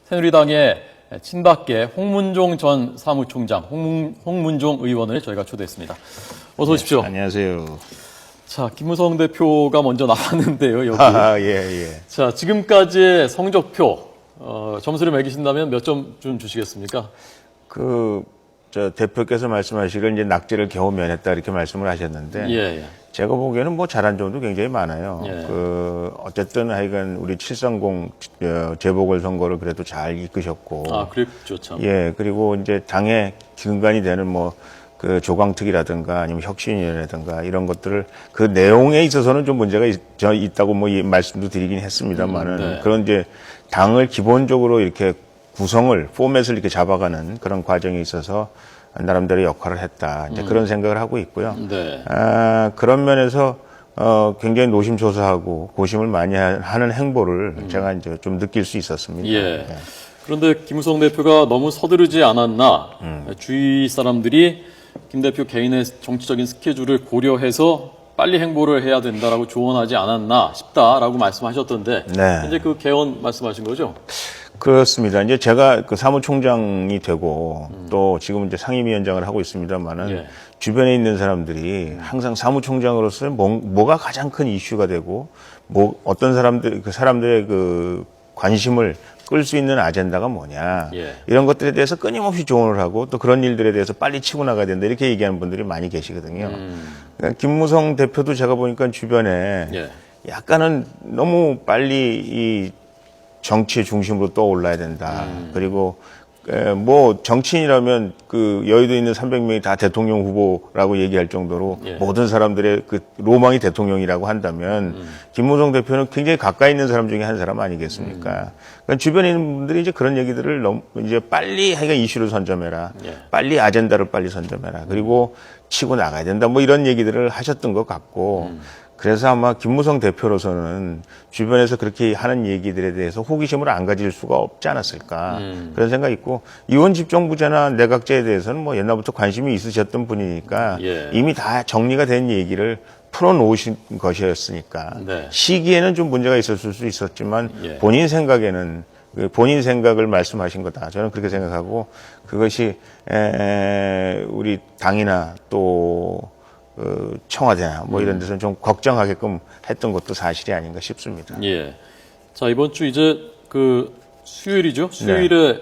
새누리당의 친박계 홍문종 전 사무총장, 홍문종 의원을 저희가 초대했습니다. 어서 오십시오. 네, 안녕하세요. 자, 김무성 대표가 먼저 나왔는데요, 여기. 예. 자, 지금까지의 성적표, 점수를 매기신다면 몇 점 좀 주시겠습니까? 저 대표께서 말씀하시길 이제 낙제를 겨우 면했다 이렇게 말씀을 하셨는데. 예. 제가 보기에는 뭐 잘한 점도 굉장히 많아요. 예. 어쨌든 하여간 우리 730 재보궐선거를 그래도 잘 이끄셨고. 아, 그랬죠, 참. 예, 그리고 이제 당의 기근간이 되는 조광특위라든가 아니면 혁신위원회라든가 이런 것들을 그 내용에 있어서는 좀 문제가 있다고 이 말씀도 드리긴 했습니다만은 네. 그런 이제 당을 기본적으로 이렇게 포맷을 이렇게 잡아가는 그런 과정에 있어서 나름대로 역할을 했다. 이제 그런 생각을 하고 있고요. 네. 그런 면에서 굉장히 노심초사하고 고심을 많이 하는 행보를 제가 이제 좀 느낄 수 있었습니다. 예. 그런데 김무성 대표가 너무 서두르지 않았나? 주위 사람들이 김 대표 개인의 정치적인 스케줄을 고려해서 빨리 행보를 해야 된다라고 조언하지 않았나 싶다라고 말씀하셨던데, 네. 이제 그 개헌 말씀하신 거죠? 그렇습니다. 이제 제가 사무총장이 되고 또 지금 이제 상임위원장을 하고 있습니다만은 예. 주변에 있는 사람들이 항상 사무총장으로서 뭐가 가장 큰 이슈가 되고 어떤 사람들의 관심을 끌 수 있는 아젠다가 뭐냐. 예. 이런 것들에 대해서 끊임없이 조언을 하고 또 그런 일들에 대해서 빨리 치고 나가야 된다. 이렇게 얘기하는 분들이 많이 계시거든요. 그러니까 김무성 대표도 제가 보니까 주변에 예. 약간은 너무 빨리 이 정치의 중심으로 떠올라야 된다. 그리고 정치인이라면 여의도에 있는 300명이 다 대통령 후보라고 얘기할 정도로 예. 모든 사람들의 로망이 대통령이라고 한다면 김무성 대표는 굉장히 가까이 있는 사람 중에 한 사람 아니겠습니까? 그러니까 주변에 있는 분들이 이제 그런 얘기들을 이제 빨리 하여간 이슈를 선점해라. 예. 빨리 아젠다를 빨리 선점해라. 그리고 치고 나가야 된다. 이런 얘기들을 하셨던 것 같고 그래서 아마 김무성 대표로서는 주변에서 그렇게 하는 얘기들에 대해서 호기심을 안 가질 수가 없지 않았을까 그런 생각이 있고 이원 집정부제나 내각제에 대해서는 옛날부터 관심이 있으셨던 분이니까 예. 이미 다 정리가 된 얘기를 풀어놓으신 것이었으니까 네. 시기에는 좀 문제가 있었을 수 있었지만 예. 본인 생각을 말씀하신 거다. 저는 그렇게 생각하고 그것이 우리 당이나 또 청와대나 이런 데서는 좀 걱정하게끔 했던 것도 사실이 아닌가 싶습니다. 예. 자, 이번 주 이제 수요일이죠? 수요일에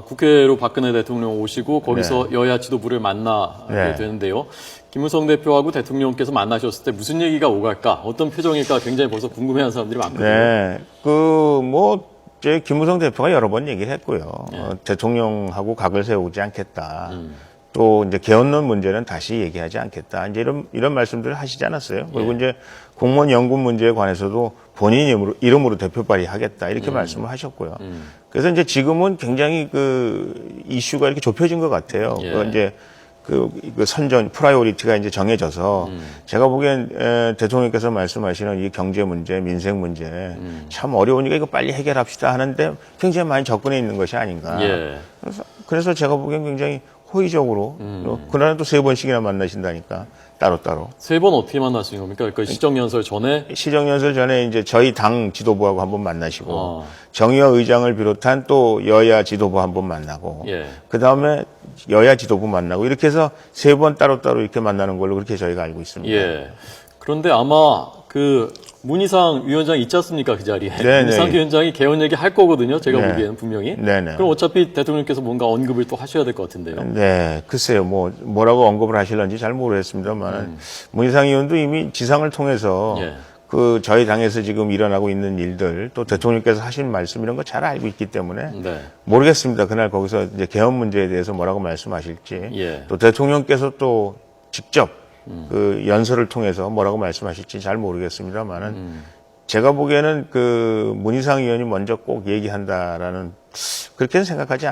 국회로 박근혜 대통령 오시고 거기서 여야 지도부를 만나게 되는데요. 김무성 대표하고 대통령께서 만나셨을 때 무슨 얘기가 오갈까? 어떤 표정일까? 굉장히 벌써 궁금해하는 사람들이 많거든요. 네. 김무성 대표가 여러 번 얘기를 했고요. 대통령하고 각을 세우지 않겠다. 또 이제 개헌론 문제는 다시 얘기하지 않겠다. 이제 이런 말씀들을 하시지 않았어요. 그리고 이제 공무원 연금 문제에 관해서도 본인 이름으로 대표 발의하겠다. 이렇게 말씀을 하셨고요. 그래서 이제 지금은 굉장히 이슈가 이렇게 좁혀진 것 같아요. 이제 선전 프라이오리티가 이제 정해져서 제가 보기엔 대통령께서 말씀하시는 이 경제 문제, 민생 문제 참 어려우니까 이거 빨리 해결합시다 하는데 굉장히 많이 접근해 있는 것이 아닌가. 예. 그래서 제가 보기엔 굉장히 호의적으로 그날은 또 3번씩이나 만나신다니까 따로따로. 3번 어떻게 만나신 겁니까? 그 시정연설 전에? 시정연설 전에 이제 저희 당 지도부하고 한번 만나시고 정의화 의장을 비롯한 또 여야 지도부 한번 만나고 그 다음에 여야 지도부 만나고 이렇게 해서 3번 따로따로 이렇게 만나는 걸로 그렇게 저희가 알고 있습니다. 예. 그런데 아마 문희상 위원장 있지 않습니까? 그 자리에. 네네. 문희상 위원장이 개헌 얘기 할 거거든요. 제가 네. 보기에는 분명히. 네네. 그럼 어차피 대통령께서 뭔가 언급을 또 하셔야 될 것 같은데요. 네, 글쎄요, 뭐라고 언급을 하실런지 잘 모르겠습니다만, 문희상 의원도 이미 지상을 통해서 저희 당에서 지금 일어나고 있는 일들, 또 대통령께서 하신 말씀 이런 거 잘 알고 있기 때문에 모르겠습니다. 그날 거기서 이제 개헌 문제에 대해서 뭐라고 말씀하실지, 또 대통령께서 또 직접 연설을 통해서 뭐라고 말씀하실지 잘 모르겠습니다만은 제가 보기에는 문희상 의원이 먼저 꼭 얘기한다라는 그렇게는 생각하지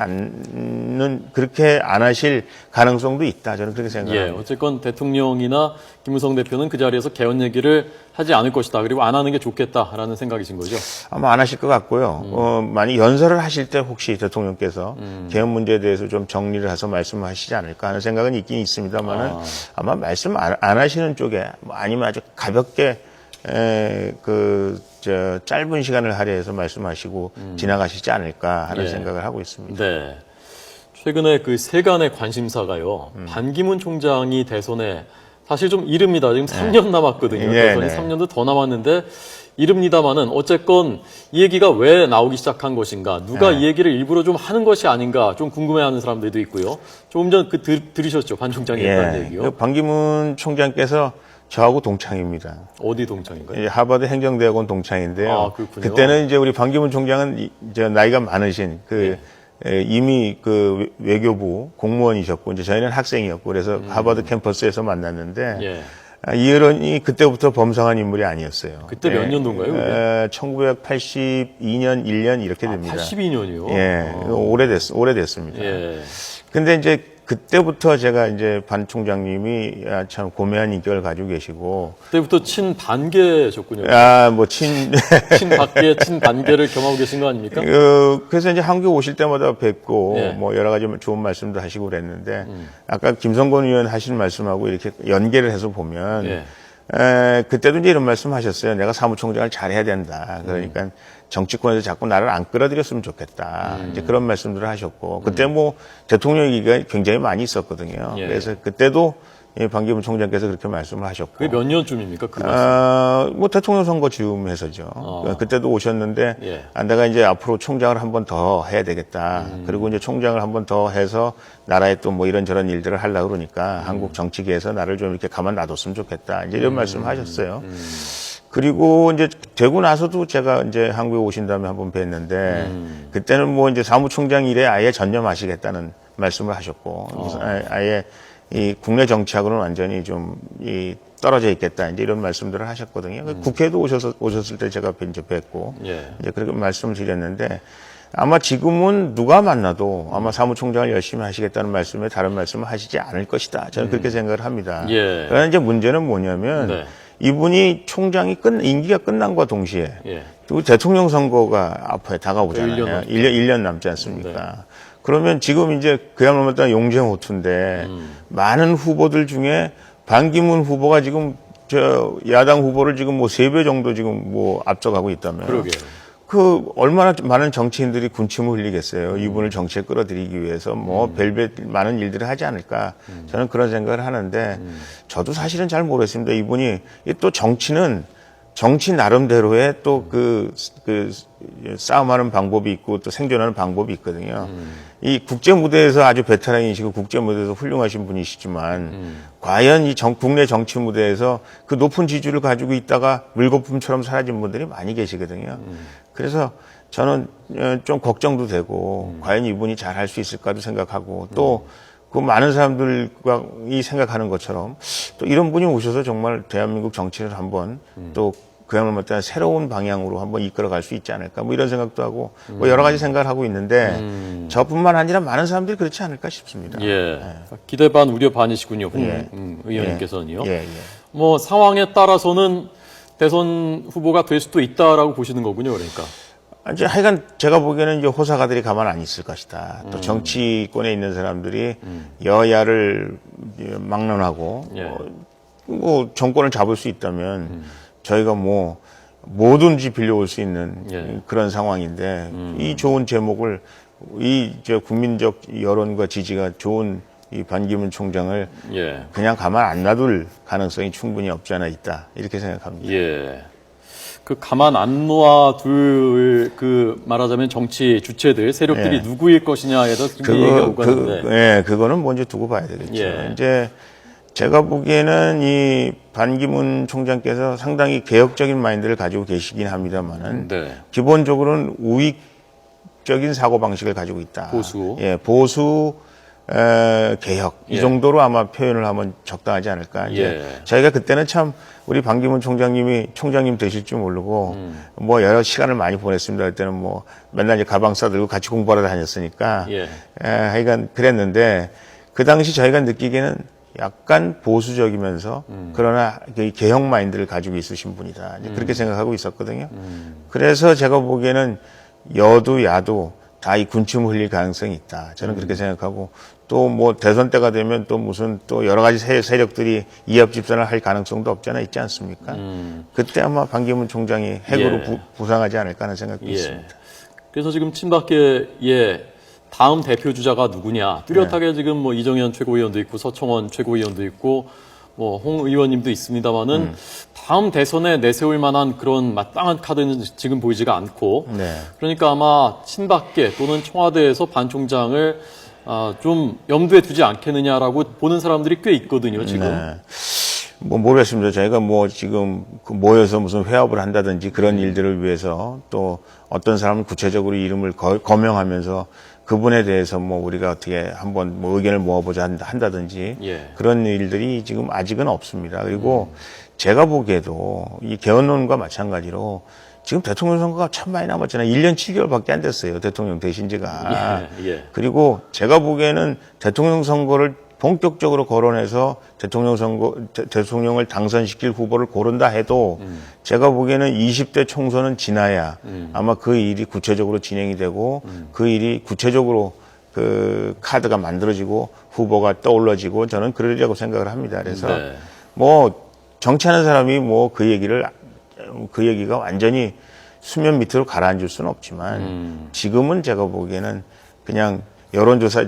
그렇게 안 하실 가능성도 있다. 저는 그렇게 생각합니다. 예, 어쨌건 대통령이나 김무성 대표는 그 자리에서 개헌 얘기를 하지 않을 것이다. 그리고 안 하는 게 좋겠다라는 생각이신 거죠? 아마 안 하실 것 같고요. 많이 연설을 하실 때 혹시 대통령께서 개헌 문제에 대해서 좀 정리를 해서 말씀하시지 않을까 하는 생각은 있긴 있습니다만은 아마 말씀 안 하시는 쪽에 아니면 아주 가볍게 저 짧은 시간을 할애해서 말씀하시고 지나가시지 않을까 하는 예. 생각을 하고 있습니다. 네. 최근에 그 세간의 관심사가요. 반기문 총장이 대선에 사실 좀 이릅니다. 지금 3년 남았거든요. 네, 대선이 네. 3년도 더 남았는데 이릅니다만은 어쨌건 이 얘기가 왜 나오기 시작한 것인가, 누가 이 얘기를 일부러 좀 하는 것이 아닌가 좀 궁금해하는 사람들도 있고요. 조금 전 들으셨죠, 반 총장이 했다는 얘기요. 그 반기문 총장께서 저하고 동창입니다. 어디 동창인가요? 예, 하버드 행정대학원 동창인데요. 아, 그렇군요. 그때는 이제 우리 반기문 총장은 이제 나이가 많으신 이미 그 외교부 공무원이셨고 이제 저희는 학생이었고 그래서 하버드 캠퍼스에서 만났는데 예. 이혜런이 그때부터 범상한 인물이 아니었어요. 그때 몇 년도인가요? 그게? 1982년, 1년 이렇게 됩니다. 82년이요? 예, 오래됐습니다. 예. 근데 이제 그때부터 제가 이제 반 총장님이 참 고매한 인격을 가지고 계시고 그때부터 친반계셨군요. 친박계, 친반계를 겸하고 계신 거 아닙니까? 그래서 이제 한국 오실 때마다 뵙고 예. 뭐 여러 가지 좋은 말씀도 하시고 그랬는데 아까 김성건 의원 하신 말씀하고 이렇게 연계를 해서 보면 예. 그때도 이제 이런 말씀 하셨어요. 내가 사무총장을 잘해야 된다. 그러니까 정치권에서 자꾸 나를 안 끌어들였으면 좋겠다. 이제 그런 말씀들을 하셨고 그때 뭐 대통령 얘기가 굉장히 많이 있었거든요. 예. 그래서 그때도 반기문 총장께서 그렇게 말씀을 하셨고. 그게 몇 년쯤입니까? 그 말씀. 뭐 대통령 선거 즈음해서죠. 그때도 오셨는데 예. 내가 이제 앞으로 총장을 한 번 더 해야 되겠다. 그리고 이제 총장을 한 번 더 해서 나라에 또 뭐 이런저런 일들을 하려고 그러니까 한국 정치계에서 나를 좀 이렇게 가만 놔뒀으면 좋겠다. 이제 이런 말씀을 하셨어요. 그리고 이제 되고 나서도 제가 이제 한국에 오신 다음에 한번 뵀는데 그때는 뭐 이제 사무총장 일에 아예 전념하시겠다는 말씀을 하셨고 아예 이 국내 정치하고는 완전히 좀 떨어져 있겠다 이제 이런 말씀들을 하셨거든요. 국회에도 오셨을 때 제가 이제 뵙고 예. 이제 그렇게 말씀을 드렸는데 아마 지금은 누가 만나도 아마 사무총장을 열심히 하시겠다는 말씀에 다른 말씀을 하시지 않을 것이다. 저는 그렇게 생각을 합니다. 예. 그러나 이제 문제는 뭐냐면 네. 이분이 총장이 임기가 끝난과 동시에 예. 그리고 대통령 선거가 앞에 다가오잖아요. 1년 남지 않습니까? 네. 그러면 지금 이제 그야말로 용쟁호투인데 많은 후보들 중에 반기문 후보가 지금 저 야당 후보를 지금 뭐 3배 정도 지금 뭐 앞서가고 있다면 그러게요. 얼마나 많은 정치인들이 군침을 흘리겠어요. 이분을 정치에 끌어들이기 위해서 뭐 별별 많은 일들을 하지 않을까. 저는 그런 생각을 하는데 저도 사실은 잘 모르겠습니다. 이분이 또 정치는 정치 나름대로의 또 그 싸움하는 방법이 있고 또 생존하는 방법이 있거든요. 이 국제 무대에서 아주 베테랑이시고 국제 무대에서 훌륭하신 분이시지만 과연 이 국내 정치 무대에서 그 높은 지지를 가지고 있다가 물거품처럼 사라진 분들이 많이 계시거든요. 그래서 저는 좀 걱정도 되고 과연 이분이 잘 할 수 있을까도 생각하고 또 그 많은 사람들과 이 생각하는 것처럼 또 이런 분이 오셔서 정말 대한민국 정치를 한번 또 그야말로 새로운 방향으로 한번 이끌어갈 수 있지 않을까 뭐 이런 생각도 하고 뭐 여러 가지 생각을 하고 있는데 저뿐만 아니라 많은 사람들이 그렇지 않을까 싶습니다. 예. 기대 반 우려 반이시군요. 의원님께서는요. 예. 뭐 상황에 따라서는 대선 후보가 될 수도 있다라고 보시는 거군요. 그러니까. 이제 하여간 제가 보기에는 이제 호사가들이 가만 안 있을 것이다. 또 정치권에 있는 사람들이 여야를 막론하고 예. 뭐 정권을 잡을 수 있다면 저희가 뭐 뭐든지 빌려올 수 있는 예. 그런 상황인데 이 좋은 제목을 국민적 여론과 지지가 좋은 이 반기문 총장을 예. 그냥 가만 안 놔둘 가능성이 충분히 없지 않아 있다 이렇게 생각합니다. 예. 그 가만 안 놓아둘 말하자면 정치 주체들 세력들이 예. 누구일 것이냐에 대해서 얘기가 오가는데. 그거는 먼저 두고 봐야 되겠죠. 예. 이제 제가 보기에는 이 반기문 총장께서 상당히 개혁적인 마인드를 가지고 계시긴 합니다만은 네. 기본적으로는 우익적인 사고 방식을 가지고 있다. 보수. 예, 보수 개혁 이 예. 정도로 아마 표현을 하면 적당하지 않을까. 이제 예. 저희가 그때는 참 우리 반기문 총장님이 총장님 되실 줄 모르고 뭐 여러 시간을 많이 보냈습니다. 그때는 뭐 맨날 이제 가방 싸들고 같이 공부하러 다녔으니까. 예. 하여간 그랬는데 그 당시 저희가 느끼기에는 약간 보수적이면서 그러나 개혁 마인드를 가지고 있으신 분이다. 이제 그렇게 생각하고 있었거든요. 그래서 제가 보기에는 여도 야도 다 이 군침 흘릴 가능성이 있다. 저는 그렇게 생각하고 또 뭐 대선 때가 되면 또 무슨 또 여러 가지 세력들이 이합 집산을 할 가능성도 없잖아 있지 않습니까? 그때 아마 반기문 총장이 핵으로 예. 부상하지 않을까 하는 생각도 예. 있습니다. 그래서 지금 친박계의 다음 대표 주자가 누구냐 뚜렷하게 지금 뭐 이정현 최고위원도 있고 서청원 최고위원도 있고 뭐 홍 의원님도 있습니다만은 다음 대선에 내세울 만한 그런 마땅한 카드는 지금 보이지가 않고 네. 그러니까 아마 친박계 또는 청와대에서 반 총장을 좀 염두에 두지 않겠느냐라고 보는 사람들이 꽤 있거든요 지금. 네. 뭐 모르겠습니다. 저희가 뭐 지금 모여서 무슨 회합을 한다든지 그런 일들을 위해서 또 어떤 사람은 구체적으로 이름을 거명하면서 그분에 대해서 뭐 우리가 어떻게 한번 뭐 의견을 모아보자 한다든지 예. 그런 일들이 지금 아직은 없습니다. 그리고 제가 보기에도 이 개헌론과 마찬가지로 지금 대통령 선거가 참 많이 남았잖아요. 1년 7개월밖에 안 됐어요. 대통령 되신 지가. 예. 그리고 제가 보기에는 대통령 선거를 본격적으로 거론해서 대통령을 당선시킬 후보를 고른다 해도 제가 보기에는 20대 총선은 지나야 아마 그 일이 구체적으로 진행이 되고 그 일이 구체적으로 그 카드가 만들어지고 후보가 떠올라지고 저는 그러리라고 생각을 합니다. 그래서 네. 뭐 정치하는 사람이 뭐 그 얘기가 완전히 수면 밑으로 가라앉을 수는 없지만 지금은 제가 보기에는 그냥 여론조사,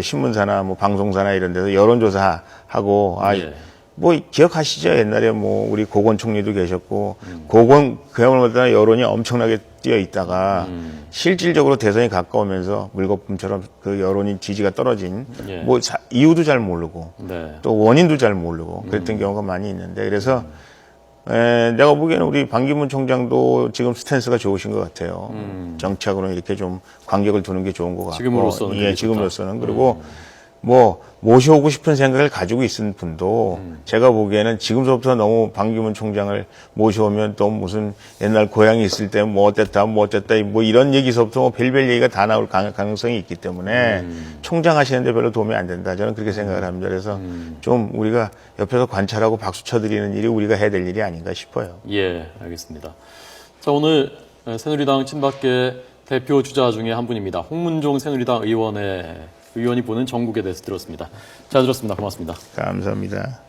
신문사나 뭐 방송사나 이런 데서 여론조사하고, 예. 뭐 기억하시죠? 옛날에 뭐 우리 고건 총리도 계셨고, 그야말로 여론이 엄청나게 뛰어 있다가 실질적으로 대선이 가까우면서 물거품처럼 그 여론이 지지가 떨어진 예. 뭐 이유도 잘 모르고 네. 또 원인도 잘 모르고 그랬던 경우가 많이 있는데 그래서 내가 보기에는 우리 반기문 총장도 지금 스탠스가 좋으신 것 같아요. 정치하고는 이렇게 좀 간격을 두는 게 좋은 것 같고. 지금으로서는 예, 그게 지금으로서는. 그리고 뭐 모셔오고 싶은 생각을 가지고 있는 분도 제가 보기에는 지금서부터 너무 반기문 총장을 모셔오면 또 무슨 옛날 고향이 있을 때 뭐 어땠다 뭐 이런 얘기서부터 뭐 별별 얘기가 다 나올 가능성이 있기 때문에 총장 하시는데 별로 도움이 안 된다. 저는 그렇게 생각을 합니다. 그래서 좀 우리가 옆에서 관찰하고 박수 쳐드리는 일이 우리가 해야 될 일이 아닌가 싶어요. 예, 알겠습니다. 자, 오늘 새누리당 친박계 대표 주자 중에 한 분입니다. 홍문종 새누리당 의원이 보는 전국에 대해서 들었습니다. 잘 들었습니다. 고맙습니다. 감사합니다.